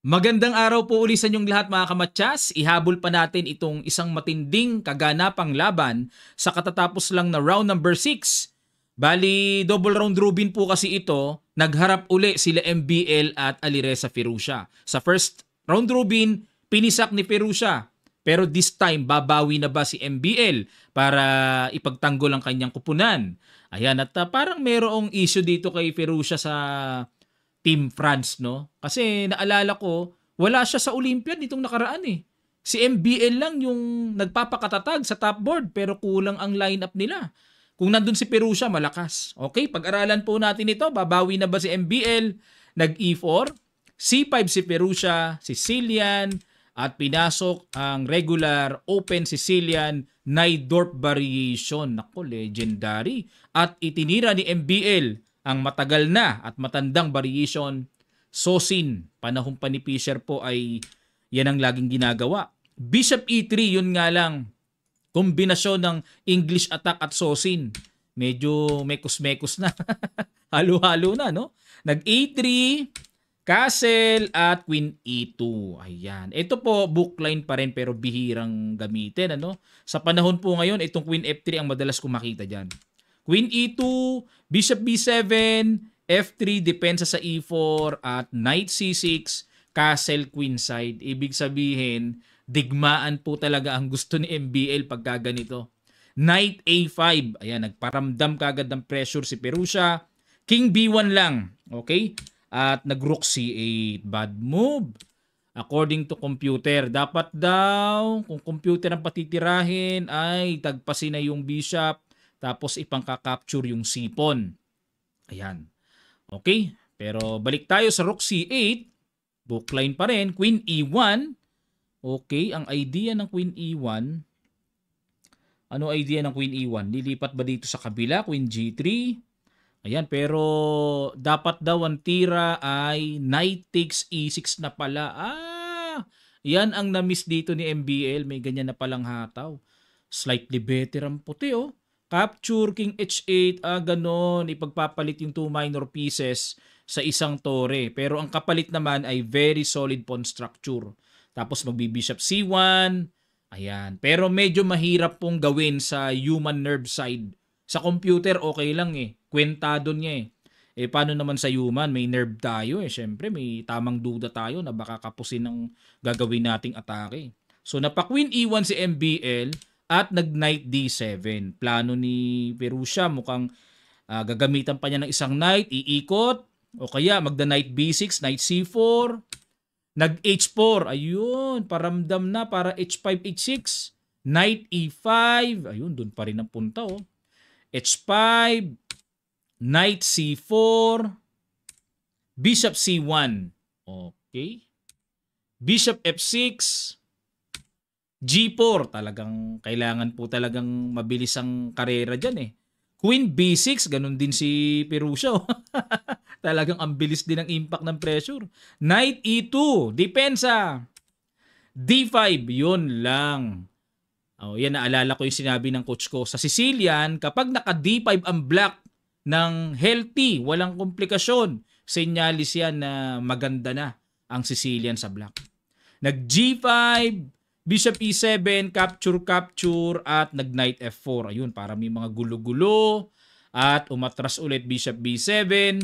Magandang araw po uli sa inyong lahat mga kamatyas. Ihabol pa natin itong isang matinding kaganapang laban sa katatapos lang na round number 6. Bali, double round robin po kasi ito. Nagharap uli sila MBL at Alireza Firouzja. Sa first round robin, pinisak ni Firouzja. Pero this time, babawi na ba si MBL para ipagtanggol ang kanyang kupunan? Ayan, at parang merong issue dito kay Firouzja sa Team France, no? Kasi naalala ko, wala siya sa Olympiad nitong nakaraan eh. Si MBL lang yung nagpapakatatag sa top board pero kulang ang lineup nila. Kung nandun si Perusia, malakas. Okay, pag-aralan po natin ito. Babawi na ba si MBL? Nag-E4, C5 si Perusia, Sicilian, at pinasok ang regular open Sicilian Najdorf variation. Nako, legendary. At itinira ni MBL ang matagal na at matandang variation Sosin. Panahon pa ni Fischer po ay yan ang laging ginagawa. Bishop E3, yun nga lang. Kombinasyon ng English attack at Sosin. Medyo mekos-mekos na. Halo-halo na, no? Nag-A3, Castle at Queen E2. Ayan. Ito po, bookline pa rin pero bihirang gamitin, ano? Sa panahon po ngayon, itong Queen F3 ang madalas kong makita dyan. Queen E2, Bishop B7, F3, depensa sa E4, at Knight C6, Castle Queenside. Ibig sabihin, digmaan po talaga ang gusto ni MBL pagka ganito. Knight A5, ayan, nagparamdam kagad ng pressure si Perusia. King B1 lang, okay? At nag-Rook C8, bad move. According to computer, dapat daw, kung computer ang patitirahin, ay tagpasin na yung bishop, tapos ipangka-capture yung sipon. Ayan. Okay? Pero balik tayo sa Rook C8. Bookline pa rin. Queen E1. Okay. Ang idea ng Queen E1. Ano idea ng Queen E1? Lilipat ba dito sa kabila? Queen G3. Ayan. Pero dapat daw ang tira ay Knight takes E6 na pala. Yan ang na-miss dito ni MBL. May ganyan na palang hataw. Slightly better ang puti, oh. Capture, King H8, ganon. Ipagpapalit yung 2 minor pieces sa isang tore. Pero ang kapalit naman ay very solid pawn structure. Tapos magbi-bishop C1. Ayan. Pero medyo mahirap pong gawin sa human nerve side. Sa computer, okay lang eh. Kwentado niya eh. Paano naman sa human? May nerve tayo eh. Siyempre, may tamang duda tayo na baka kapusin ng gagawin nating atake. So, napa-Queen E1 si MBL. At nag-Knight D7. Plano ni Perusia, mukhang gagamitan pa niya ng isang Knight, iikot, o kaya magda-Knight B6, Knight C4, nag-H4, ayun, paramdam na para H5, H6, Knight E5, ayun, dun pa rin ang punta, oh. H5, Knight C4, Bishop C1, okay, Bishop F6, G4, talagang kailangan po talagang mabilis ang karera dyan eh. Queen B6, ganun din si Perusia. Talagang ang bilis din ang impact ng pressure. Knight E2, depensa. D5, yun lang. Oh, yan, naalala ko yung sinabi ng coach ko. Sa Sicilian, kapag naka D5 ang black ng healthy, walang komplikasyon, senyalis yan na maganda na ang Sicilian sa black. Nag G5, Bishop E7, capture, at nag-Knight F4. Ayun, para may mga gulo-gulo. At umatras ulit Bishop B7.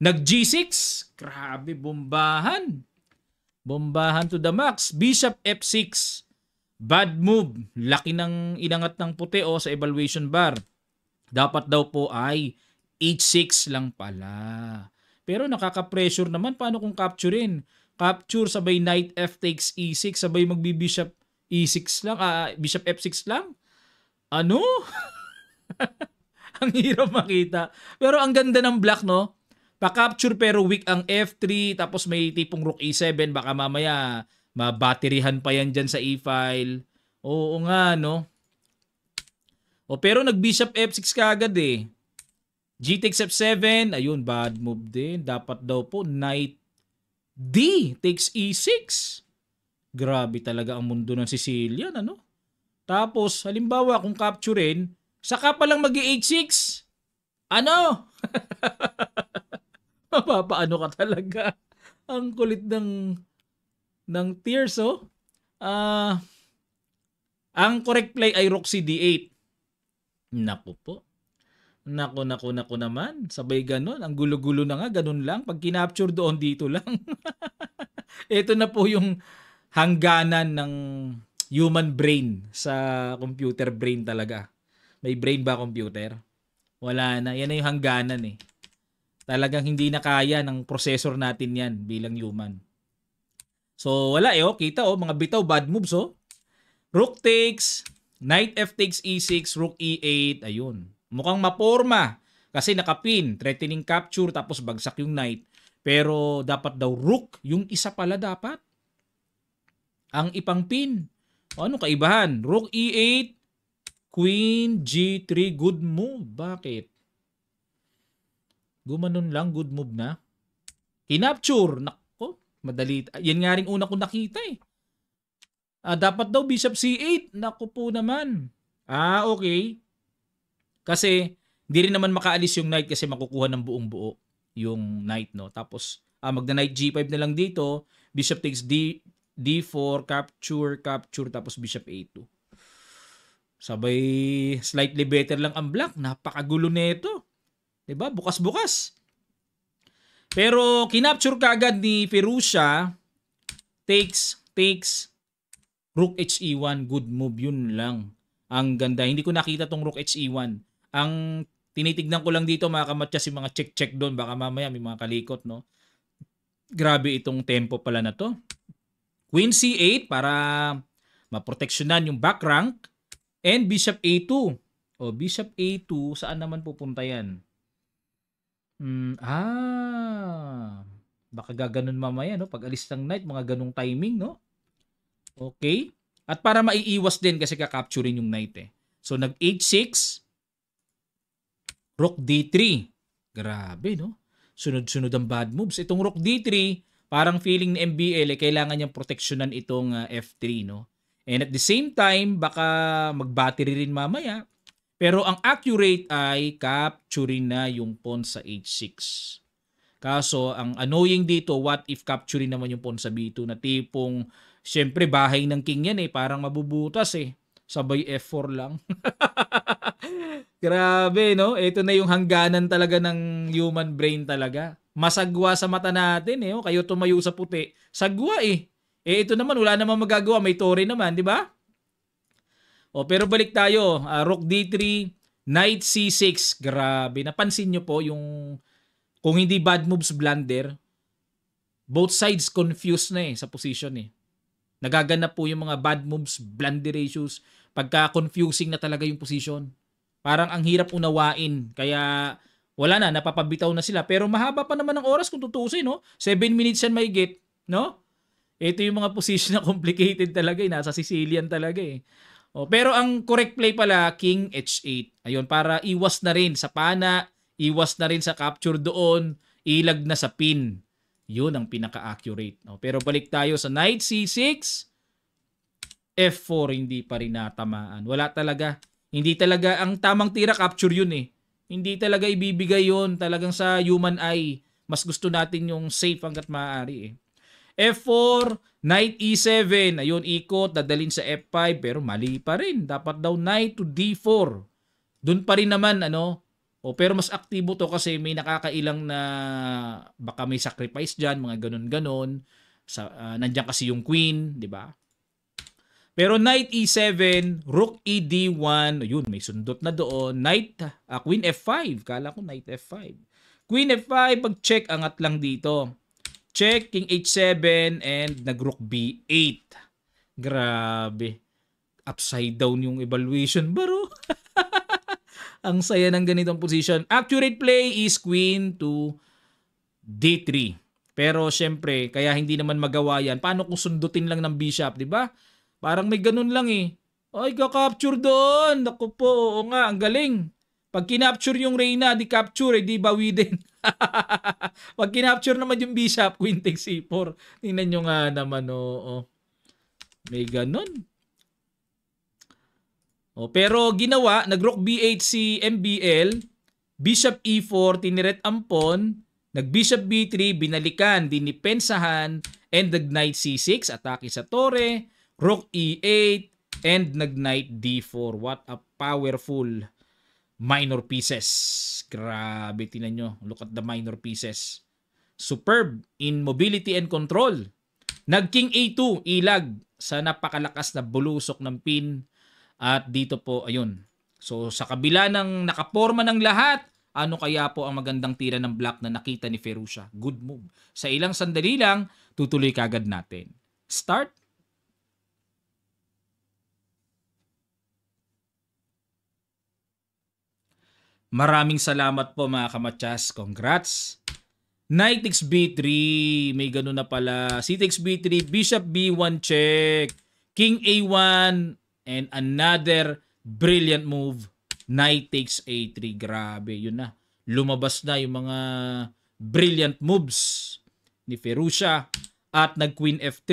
Nag-G6. Grabe, bombahan. Bombahan to the max. Bishop F6. Bad move. Laki ng inangat ng puti sa evaluation bar. Dapat daw po ay H6 lang pala. Pero nakaka-pressure naman. Paano kung capturein? Capture, sabay Knight F takes E6, sabay magbi-Bishop E6 lang, Bishop F6 lang. Ano? Ang hirap makita. Pero ang ganda ng black, no? Pa-capture pero weak ang F3, tapos may tipong Rook E7, baka mamaya mabaterihan pa yan dyan sa E-file. Oo nga, no? Pero nag-Bishop F6 kagad eh. G takes F7, ayun, bad move din. Dapat daw po Knight D takes E6. Grabe talaga ang mundo ng Sicilian, ano? Tapos, halimbawa, kung capturein, saka pa lang mag-H6. Ano? Mapapaano ka talaga. Ang kulit ng ng tiers, oh. Ang correct play ay rook c d8. Naku po. Naku naman. Sabay ganon. Ang gulo-gulo na nga. Ganon lang. Pag kinapture doon, dito lang. Ito na po yung hangganan ng human brain sa computer brain talaga. May brain ba computer? Wala na. Yan na yung hangganan eh. Talagang hindi na kaya ng processor natin yan bilang human. So wala eh. Oh. Kita oh. Mga bitaw bad moves oh. Rook takes. Knight f takes e6. Rook e8. Ayun. Mukhang maporma. Kasi nakapin. Threatening capture. Tapos bagsak yung knight. Pero dapat daw rook. Yung isa pala dapat. Ang ipang pin. O, ano kaibahan? Rook e8. Queen g3. Good move. Bakit? Gumanon lang. Good move na. Kinapture. Nako. Madali. Yan nga rin una ko nakita eh. Dapat daw bishop c8. Naku po naman. Okay. Kasi hindi rin naman makaalis yung knight kasi makukuha ng buong buo yung knight, no? Tapos magna knight g5 na lang dito. Bishop takes d4, capture, tapos bishop a2. Sabay slightly better lang ang black. Napakagulo nito. 'Di ba? Bukas-bukas. Pero kinapture kaagad ni Firouzja. Takes rook he1, good move, yun lang. Ang ganda. Hindi ko nakita tong rook he1. Ang tinitignan ko lang dito mga kamatyas yung mga check doon. Baka mamaya may mga kalikot, no? Grabe itong tempo pala na to. Queen c8 para maproteksyonan yung back rank. And bishop a2. O, bishop a2, saan naman pupunta yan? Baka gaganon mamaya, no? Pag alis ng knight, mga ganong timing, no? Okay. At para maiiwas din kasi kakapturin yung knight eh. So, nag h6. Rook d3. Grabe, no? Sunod-sunod ang bad moves. Itong rook d3, parang feeling ni MBL, kailangan niyang proteksyonan itong f3, no? And at the same time, baka mag-battery rin mamaya. Pero ang accurate ay capturing na yung pawn sa h6. Kaso, ang annoying dito, what if capturing naman yung pawn sa b2 na tipong, syempre, bahay ng king yan eh. Parang mabubutas eh. Sabay f4 lang. Grabe, no? Ito na yung hangganan talaga ng human brain talaga. Masagwa sa mata natin, eh. Kayo tumayo sa puti. Sagwa, eh. Ito naman, wala namang magagawa. May tore naman, di ba? Pero balik tayo. Rook d3, knight c6. Grabe. Napansin nyo po yung, kung hindi bad moves blunder, both sides confused na eh sa position eh. Nagaganap po yung mga bad moves, blunder ratios, pagka confusing na talaga yung position. Parang ang hirap unawain. Kaya wala na, napapabitaw na sila. Pero mahaba pa naman ang oras kung tutusin, no? 7 minutes yan may get, no? Ito yung mga position na complicated talaga eh. Nasa Sicilian talaga eh. Pero ang correct play pala, king h8. Ayun, para iwas na rin sa pana, iwas na rin sa capture doon, ilag na sa pin. Yun ang pinaka-accurate. Pero balik tayo sa knight c6, f4, hindi pa rin natamaan. Wala talaga. Hindi talaga, ang tamang tira capture yun eh. Hindi talaga ibibigay yun. Talagang sa human eye, mas gusto natin yung safe hanggat maaari eh. F4, knight e7. Ayun, ikot, dadalhin sa f5, pero mali pa rin. Dapat daw knight to d4. Doon pa rin naman, ano. Pero mas aktibo to kasi may nakakailang na baka may sacrifice dyan, mga ganon-ganon. Nandiyan kasi yung queen, di ba? Pero knight e7, rook ed1, yun, may sundot na doon. Queen f5, kala ko knight f5. Queen f5, pag-check, angat lang dito. Check, king h7, and nag-rook b8. Grabe. Upside down yung evaluation, baro. Ang saya ng ganitong position. Accurate play is queen to d3. Pero syempre, kaya hindi naman magawa yan. Paano kung sundutin lang ng bishop, di ba? Parang may ganun lang eh. Ay, ka-capture doon. Naku po, oo nga, ang galing. Pag kinapture yung Reyna, di capture, di bawi din. Pag kinapture naman yung bishop, queen takes c4. Tingnan nyo nga naman, oo. May ganun. Pero ginawa, nag-rook b8 si MBL, bishop e4, tiniret ang pawn, nag-bishop b3, binalikan, dinipensahan, and nag-knight c6, atake sa tore, rook e8, and nag-knight d4. What a powerful minor pieces. Grabe, tinan nyo. Look at the minor pieces. Superb in mobility and control. Nag-king a2, ilag sa napakalakas na bulusok ng pin. At dito po, ayun. So sa kabila ng nakaporma ng lahat, ano kaya po ang magandang tira ng black na nakita ni Firouzja? Good move. Sa ilang sandali lang, tutuloy kagad natin. Start. Maraming salamat po mga kamatyas. Congrats. Knight takes b3. May ganun na pala. C takes b3. Bishop b1 check. King a1. And another brilliant move. Knight takes a3. Grabe. Yun na. Lumabas na yung mga brilliant moves ni Firouzja. At nag queen f3.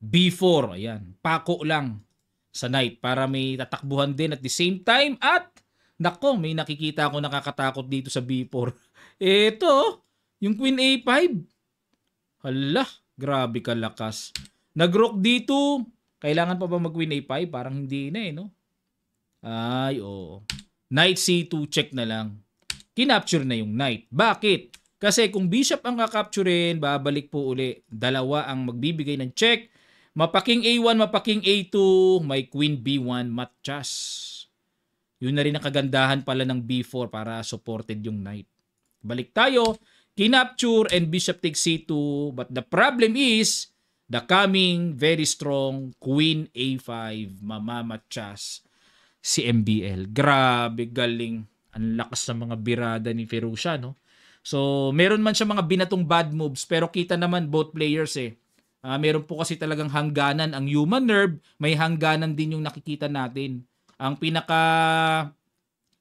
b4. Ayan. Pako lang sa knight para may tatakbuhan din at the same time. At nako, may nakikita ako nakakatakot dito sa b4. Ito, yung queen a5. Hala, grabe kalakas. Nag-rook dito. Kailangan pa ba mag queen a5? Parang hindi na no? Ay, oo. Knight c2, check na lang. Kinapture na yung knight. Bakit? Kasi kung bishop ang kakapturein, babalik po uli. Dalawa ang magbibigay ng check. Mapaking a1, mapaking a2, may queen b1, matchas. Yun na rin ang kagandahan pala ng b4 para supported yung knight. Balik tayo, kinapture and bishop takes c2, but the problem is the coming very strong queen a5, mamamatchas si MBL. Grabe, galing. Ang lakas ng mga birada ni Firouzja, no? So, meron man siya mga binatong bad moves, pero kita naman both players meron po kasi talagang hangganan. Ang human nerve, may hangganan din yung nakikita natin. Ang pinaka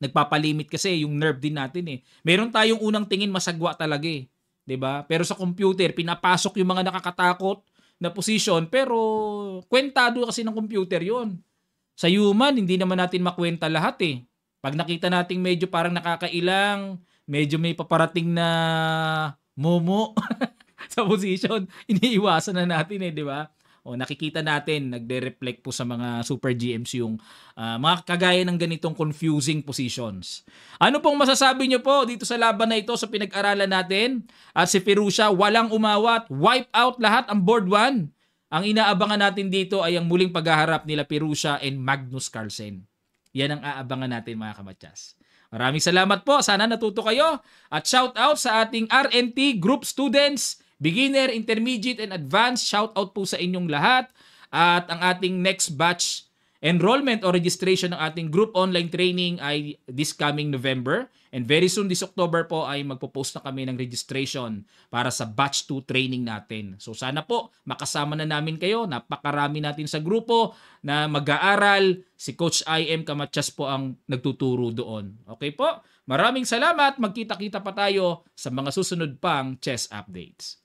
nagpapalimit kasi yung nerve din natin Meron tayong unang tingin masagwa talaga 'di ba? Pero sa computer pinapasok yung mga nakakatakot na position pero kwentado kasi ng computer 'yon. Sa human hindi naman natin makwenta lahat Pag nakita nating medyo parang nakakailang, medyo may paparating na momo sa position, iniiwasan na natin 'di ba? O nakikita natin, nagde-reflect po sa mga super GMs yung mga kagaya ng ganitong confusing positions. Ano pong masasabi nyo po dito sa laban na ito sa pinag-aralan natin? At si Firouzja walang umawat, wipe out lahat ang board 1. Ang inaabangan natin dito ay ang muling paghaharap nila Firouzja and Magnus Carlsen. Yan ang aabangan natin mga kamatyas. Maraming salamat po, sana natuto kayo. At shout out sa ating RNT group students, beginner, intermediate, and advanced, shout out po sa inyong lahat. At ang ating next batch enrollment o registration ng ating group online training ay this coming November. And very soon this October po ay magpo-post na kami ng registration para sa batch 2 training natin. So sana po makasama na namin kayo. Napakarami natin sa grupo na mag-aaral. Si Coach IM Kamatyas po ang nagtuturo doon. Okay po? Maraming salamat. Magkita-kita pa tayo sa mga susunod pang chess updates.